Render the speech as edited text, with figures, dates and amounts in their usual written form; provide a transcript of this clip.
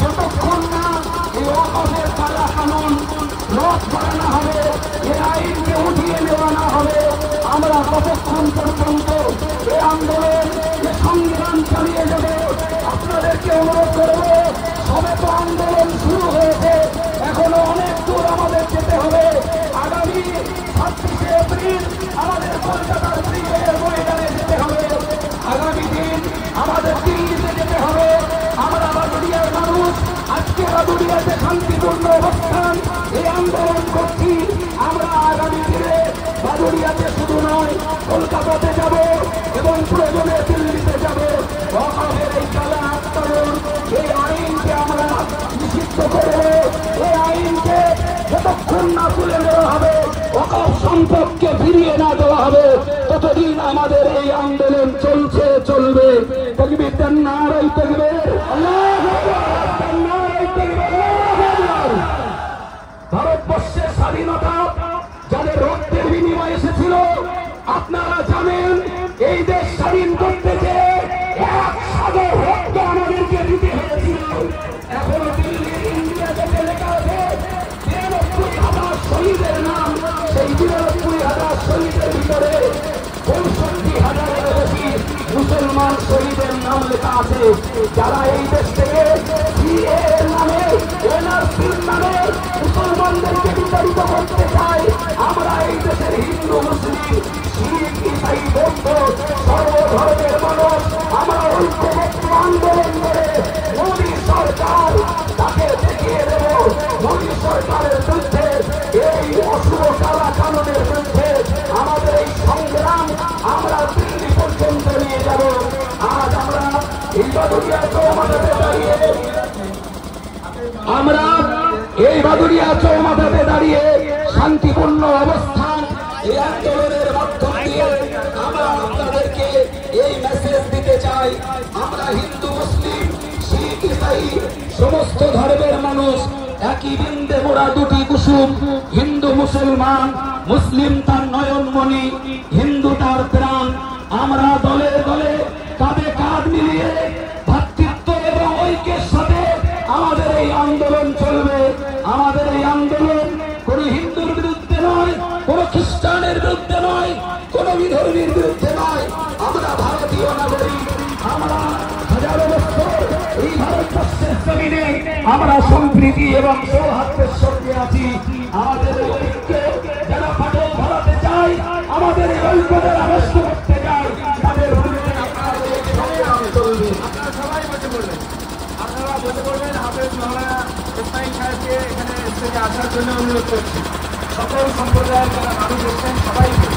যতক্ষণ না এই ওয়াকফের কালা কানুন রদ করানো হবে, এই আইনকে উঠিয়ে নেওয়া না হবে, আমরা ততক্ষণ পর্যন্ত এই আন্দোলন, যে সংগ্রাম চালিয়ে যাবে। আপনাদেরকে অনুরোধ করব, সবে তো আন্দোলন শুরু হয়েছে, এখনো অনেক দূর আমাদের যেতে হবে। আগামী 26শে এপ্রিল আমাদের কলকাতার ব্রিগেডের ময়দানে যেতে হবে। আগামী দিন আমাদের দিল্লিতে যেতে হবে। আমরা বাদুড়িয়ার মানুষ আজকে বাদুড়িয়াতে শান্তিপূর্ণ অবস্থান এই আন্দোলন করছি। আমরা আগামী দিনে বাদুড়িয়াতে শুধু নয়, কলকাতাতে যাব এবং প্রয়োজনে দিল্লিতে যাব। ওয়াকফের এই কালা আন্দোলন, এই আইনকে আমরা নিষিদ্ধ করব। এই আইনকে যতক্ষণ না তুলে নেওয়া হবে, ওয়াকফ সম্পদকে ফিরিয়ে না দেওয়া হবে, ততদিন আমাদের এই আন্দোলন চলছে, চলবে। তাকবীর, নারায়ে তাকবীর, আল্লাহু আকবার, নারায়ে তাকবীর, আল্লাহু আকবার। ভারতবর্ষের স্বাধীনতা যাদের রক্তের বিনিময়ে এসেছিল, আপনারা জানেন এই দেশ স্বাধীন করতে চেয়ে 1 সাগর রক্ত আমাদেরকে দিতে হয়েছিল। এখনো দিল্লির ইন্ডিয়া গেটে লেখা আছে 93,000 শহীদের নাম। সেই 93,000 শহীদের ভিতরে 65,000-এর বেশি মুসলমান শহীদের নাম লেখা আছে, যারা এই দেশ থেকে সিএএর নামে, এনআরসির নামে মুসলমানদেরকে বিতাড়িত করতে চায়। আমরা এই দেশের হিন্দু, মুসলিম, শিখ, ইসাই, বৌদ্ধ সর্বধর্মের মানুষ আমরা ঐক্যবদ্ধ আন্দোলন করে মোদী সরকার তাকে দেখিয়ে দেব। মোদী সরকারের বিরুদ্ধে, এই অশুভ কালা কানুনের বিরুদ্ধে আমাদের এই সংগ্রাম আমরা দিল্লি পর্যন্ত নিয়ে যাব। আজ আমরা এই বাদুড়িয়া চৌমাথাতে দাঁড়িয়ে, আমরা এই বাদুড়িয়া চৌমাথাতে দাঁড়িয়ে শান্তিপূর্ণ অবস্থান এই আন্দোলনের মাধ্যম দিয়ে আমরা আপনাদেরকে এই মেসেজ দিতে চাই। আমরা হিন্দু, মুসলিম, শিখ, ইসাই সমস্ত ধর্মের মানুষ একই বৃন্দে মোরা দুটি কুসুম। হিন্দু মুসলমান, মুসলিম তার নয়নমণি, হিন্দু তার প্রাণ। আমরা দলে দলে কাঁধে কাঁধ মিলিয়ে ভ্রাতৃত্ব এবং ঐক্যের সাথে আমাদের এই আন্দোলন চলবে। আমাদের এই আন্দোলন কোন হিন্দুর বিরুদ্ধে নয়, কোন খ্রিস্টানের বিরুদ্ধে নয়, কোন বিধর্মীর বিরুদ্ধে নয়। আমরা ভারতীয় নাগরিক, আমরা হাজারো বছর এই ভারতবর্ষের জমিনে আমরা সম্প্রীতি এবং সৌহার্দ্যের সঙ্গে আছি। আমাদের ঐক্য যারা ফাটল ধরাতে চায়, আমাদের এই ঐক্য যারা নষ্ট করতে চায়, তাদের বিরুদ্ধে সংগ্রাম চলবে। আপনারা সবাই বসে পড়বেন, আপনারা বসে পড়বেন। হাফেজ মাওলানা ইসমাইল সাহেবকে এখানে স্টেজে আসার জন্য অনুরোধ করছি। সকল সম্প্রদায়ের যারা মানুষ এসেছেন সবাইকে